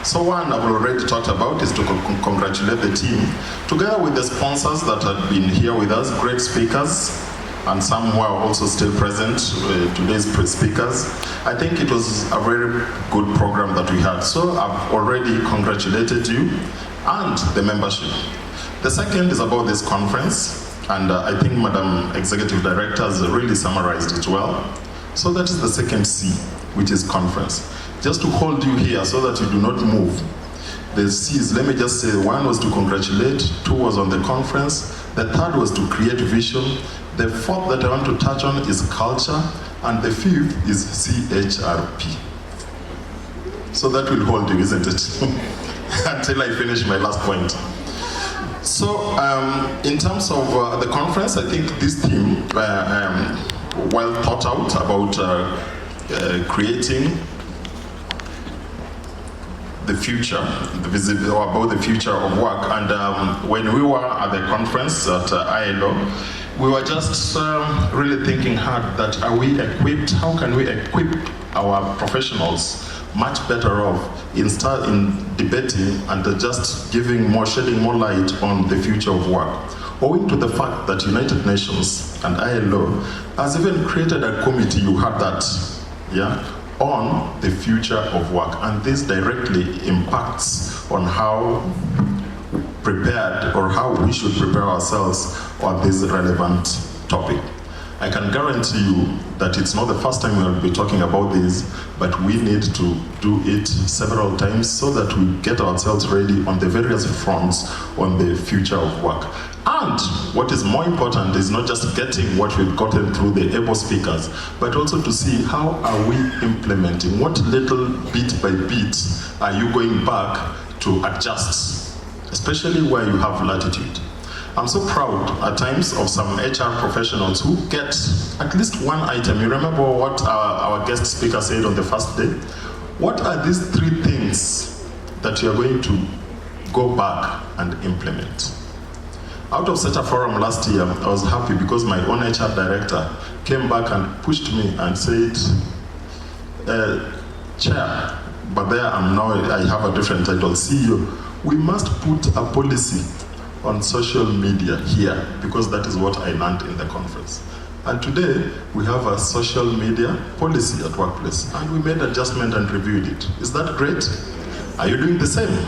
So one I've already talked about is to congratulate the team, together with the sponsors that have been here with us, great speakers, and some who are also still present, today's speakers. I think it was a very good program that we had. So I've already congratulated you and the membership. The second is about this conference, and I think Madam Executive Director has really summarized it well. So that is the second C, which is conference. Just to hold you here so that you do not move. The C's, let me just say, one was to congratulate, two was on the conference, the third was to create vision, the fourth that I want to touch on is culture, and the fifth is CHRP. So that will hold you, isn't it? Until I finish my last point. So in terms of the conference, I think this theme, well thought out about creating the future, about the future of work. And when we were at the conference at ILO, we were just really thinking hard that are we equipped, how can we equip our professionals much better off in debating and just shedding more light on the future of work. Owing to the fact that United Nations and ILO has even created a committee, you heard that, yeah, on the future of work, and this directly impacts on how prepared or how we should prepare ourselves on this relevant topic. I can guarantee you that it's not the first time we'll be talking about this, but we need to do it several times so that we get ourselves ready on the various fronts on the future of work. And what is more important is not just getting what we've gotten through the able speakers, but also to see how are we implementing, what little bit by bit are you going back to adjust, especially where you have latitude. I'm so proud at times of some HR professionals who get at least one item. You remember what our guest speaker said on the first day? What are these three things that you're going to go back and implement? Out of such a forum last year, I was happy because my own HR director came back and pushed me and said, Chair, but there I'm now, I have a different title, CEO, we must put a policy on social media here, because that is what I learned in the conference. And today, we have a social media policy at workplace, and we made adjustment and reviewed it. Is that great? Are you doing the same?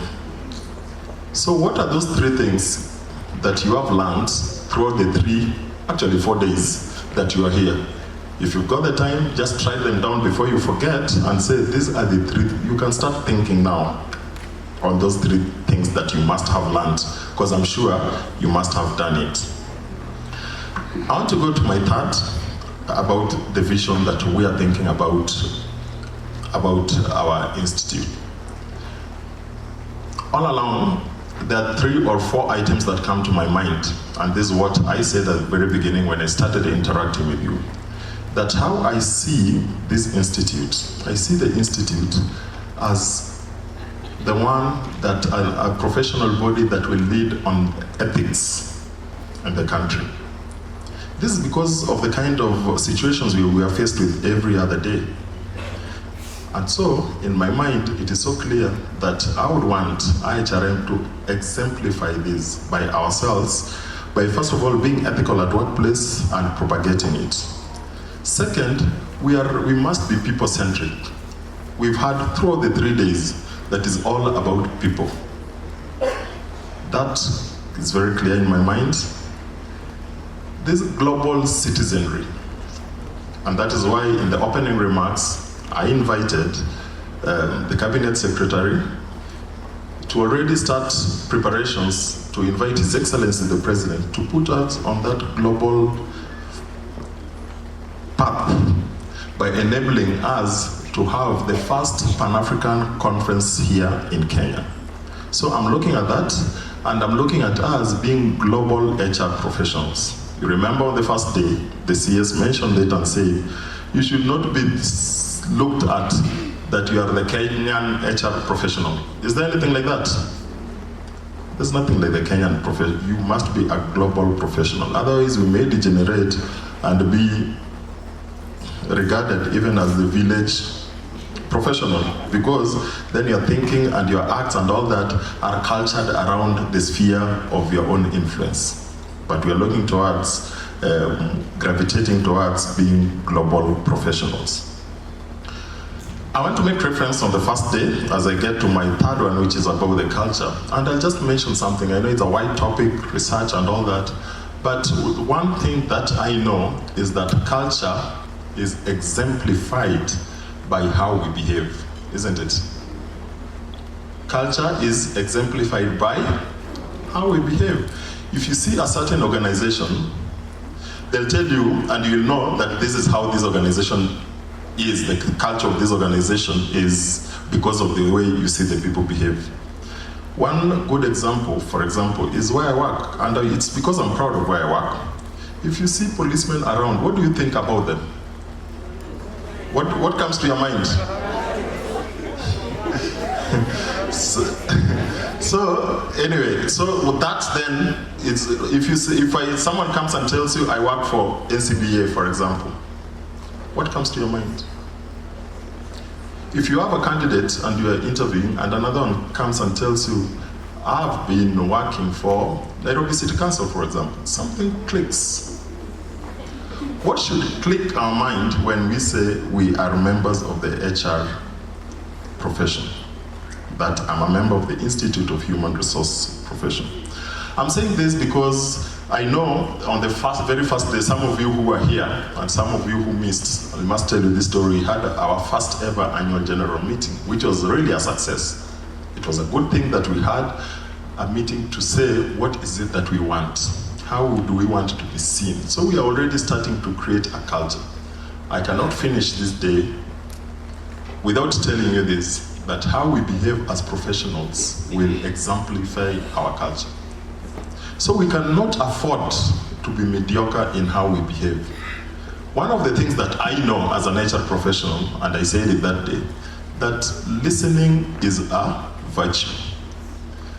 So what are those three things that you have learned throughout the 4 days that you are here? If you've got the time, just write them down before you forget and say, these are the three. You can start thinking now on those three things that you must have learned, because I'm sure you must have done it. I want to go to my third about the vision that we are thinking about our institute. All along, there are 3 or 4 items that come to my mind, and this is what I said at the very beginning when I started interacting with you. That how I see this institute, I see the institute as the one that a professional body that will lead on ethics in the country. This is because of the kind of situations we are faced with every other day. And so, in my mind, it is so clear that I would want IHRM to exemplify this by ourselves, by first of all being ethical at workplace and propagating it. Second, we must be people-centric. We've had throughout the 3 days that is all about people. That is very clear in my mind. This global citizenry, and that is why in the opening remarks, I invited the Cabinet Secretary to already start preparations to invite His Excellency the President to put us on that global path by enabling us to have the first Pan-African conference here in Kenya. So I'm looking at that, and I'm looking at us being global HR professionals. You remember on the first day, the CS mentioned it and said, you should not be looked at that you are the Kenyan HR professional. Is there anything like that? There's nothing like the Kenyan professional. You must be a global professional. Otherwise, we may degenerate and be regarded even as the village professional, because then your thinking and your acts and all that are cultured around the sphere of your own influence. But we are looking towards, gravitating towards being global professionals. I want to make reference on the first day as I get to my third one, which is about the culture. And I'll just mention something. I know it's a wide topic, research and all that, but one thing that I know is that culture is exemplified by how we behave, isn't it? Culture is exemplified by how we behave. If you see a certain organization, they'll tell you, and you'll know that this is how this organization is, the culture of this organization is because of the way you see the people behave. One good example, for example, is where I work, and it's because I'm proud of where I work. If you see policemen around, what do you think about them? What comes to your mind? So anyway, so that then, it's, if someone comes and tells you I work for NCBA, for example, what comes to your mind? If you have a candidate and you are interviewing and another one comes and tells you, I've been working for Nairobi City Council, for example, something clicks. What should click our mind when we say we are members of the HR profession? That I'm a member of the Institute of Human Resource profession. I'm saying this because I know on the very first day, some of you who were here and some of you who missed, I must tell you this story, we had our first ever annual general meeting, which was really a success. It was a good thing that we had a meeting to say, what is it that we want? How do we want to be seen? So we are already starting to create a culture. I cannot finish this day without telling you this, that how we behave as professionals will exemplify our culture. So we cannot afford to be mediocre in how we behave. One of the things that I know as an HR professional, and I said it that day, that listening is a virtue.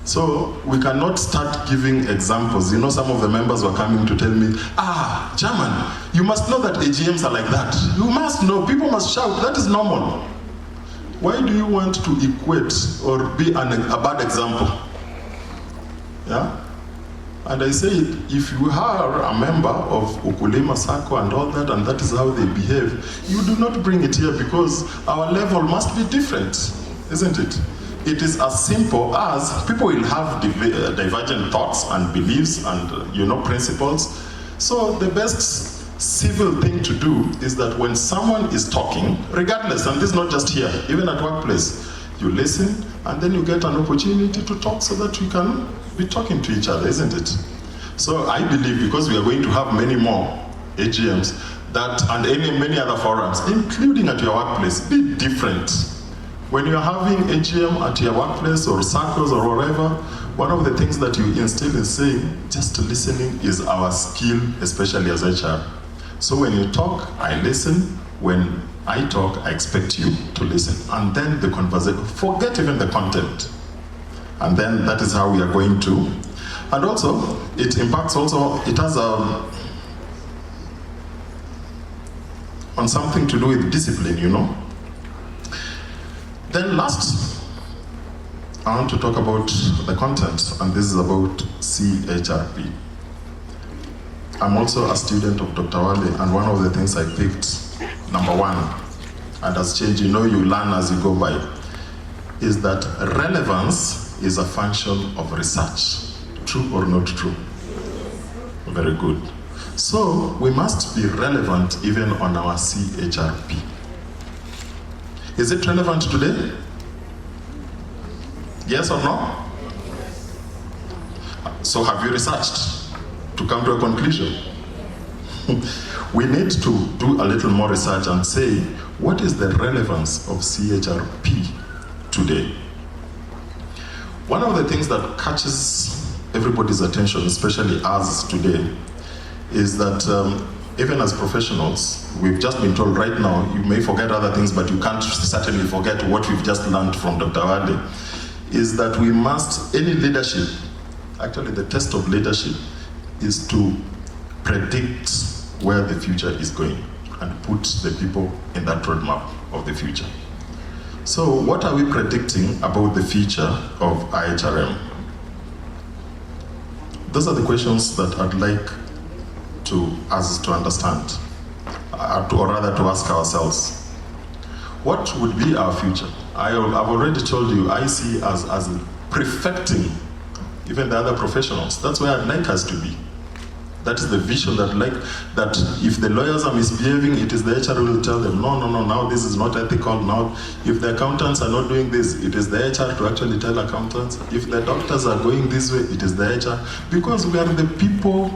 So we cannot start giving examples. You know, some of the members were coming to tell me, Chairman, you must know that AGMs are like that. You must know, people must shout, that is normal. Why do you want to equate or be a bad example? Yeah? And I say, if you are a member of Ukulima Sacco and all that, and that is how they behave, you do not bring it here because our level must be different, isn't it? It is as simple as people will have divergent thoughts and beliefs and principles. So the best civil thing to do is that when someone is talking, regardless, and this is not just here, even at workplace, you listen and then you get an opportunity to talk so that you can be talking to each other, isn't it? So I believe, because we are going to have many more AGMs, that and many other forums, including at your workplace, be different. When you're having AGM at your workplace or circles or wherever, one of the things that you instill in saying, just listening is our skill, especially as HR. So when you talk, I listen. When I talk, I expect you to listen. And then the conversation, forget even the content. And then that is how we are going to. And also, it impacts also, it has on something to do with discipline, Then last, I want to talk about the content, and this is about CHRP. I'm also a student of Dr. Wale, and one of the things I picked, number one, and has changed, you learn as you go by, is that relevance is a function of research. True or not true? Very good. So we must be relevant even on our CHRP. Is it relevant today? Yes or no? So have you researched to come to a conclusion? We need to do a little more research and say, what is the relevance of CHRP today? One of the things that catches everybody's attention, especially us today, is that even as professionals, we've just been told right now, you may forget other things, but you can't certainly forget what we've just learned from Dr. Wade, is that we must, any leadership, actually the test of leadership is to predict where the future is going and put the people in that roadmap of the future. So what are we predicting about the future of IHRM? Those are the questions that I'd like us to understand, or rather to ask ourselves. What would be our future? I've already told you, I see us as perfecting even the other professionals. That's where I'd like us to be. That is the vision that if the lawyers are misbehaving, it is the HR who will tell them, no, now this is not ethical. Now, if the accountants are not doing this, it is the HR to actually tell accountants. If the doctors are going this way, it is the HR. Because we are the people.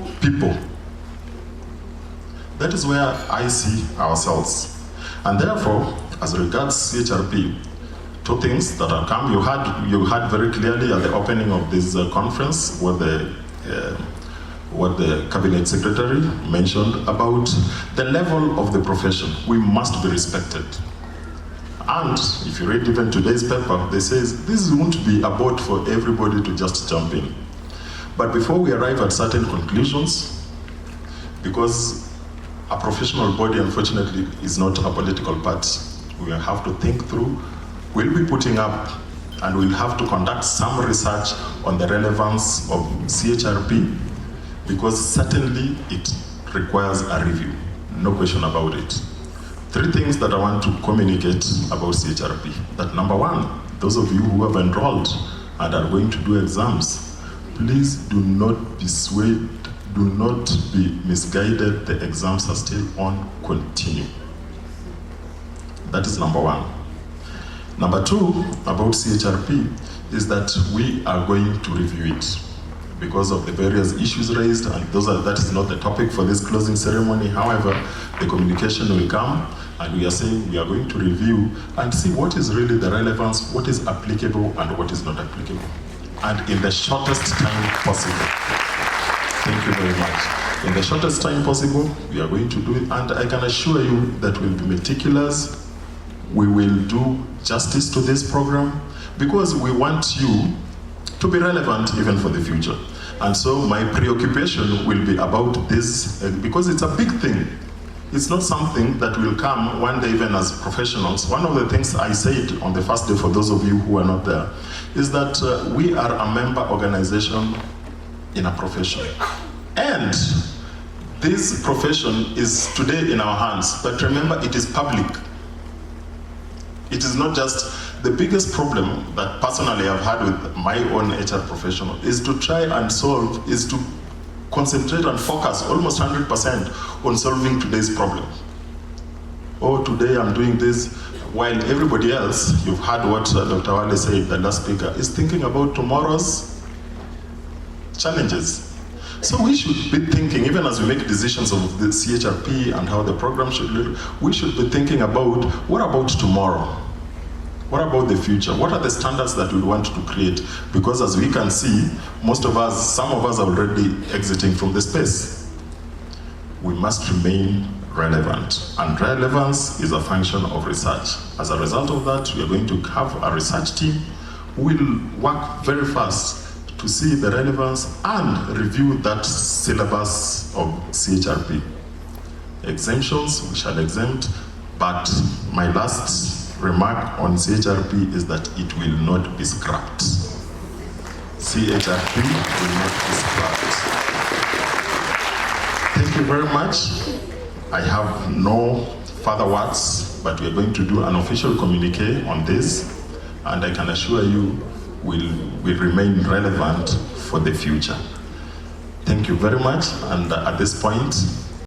That is where I see ourselves. And therefore, as regards CHRP, two things that have come. You had very clearly at the opening of this conference what the cabinet secretary mentioned about the level of the profession. We must be respected. And if you read even today's paper, they say this won't be a boat for everybody to just jump in. But before we arrive at certain conclusions, because a professional body, unfortunately, is not a political party, we have to think through, we'll be putting up and we'll have to conduct some research on the relevance of CHRP, because certainly it requires a review, no question about it. Three things that I want to communicate about CHRP. That number one, those of you who have enrolled and are going to do exams, please do not be swayed, do not be misguided. The exams are still on, continue. That is number one. Number two, about CHRP, is that we are going to review it because of the various issues raised, and that is not the topic for this closing ceremony. However, the communication will come, and we are saying we are going to review and see what is really the relevance, what is applicable, and what is not applicable, and in the shortest time possible. Thank you very much. In the shortest time possible, we are going to do it, and I can assure you that we'll be meticulous. We will do justice to this program because we want you to be relevant even for the future. And so my preoccupation will be about this because it's a big thing. It's not something that will come one day even as professionals. One of the things I said on the first day for those of you who are not there is that we are a member organization in a profession. And this profession is today in our hands, but remember it is public. It is not just the biggest problem that personally I've had with my own HR professional is to try and solve, is to concentrate and focus almost 100% on solving today's problem. Oh, today I'm doing this, while everybody else, you've heard what Dr. Wale said, the last speaker, is thinking about tomorrow's challenges. So we should be thinking, even as we make decisions of the CHRP and how the program should look, we should be thinking about what about tomorrow? What about the future? What are the standards that we want to create? Because as we can see, most of us, some of us are already exiting from the space. We must remain relevant, and relevance is a function of research. As a result of that, we are going to have a research team who will work very fast to see the relevance and review that syllabus of CHRP. Exemptions, we shall exempt, but my last remark on CHRP is that it will not be scrapped. CHRP will not be scrapped. Thank you very much. I have no further words, but we are going to do an official communique on this, and I can assure you will remain relevant for the future. Thank you very much, and at this point,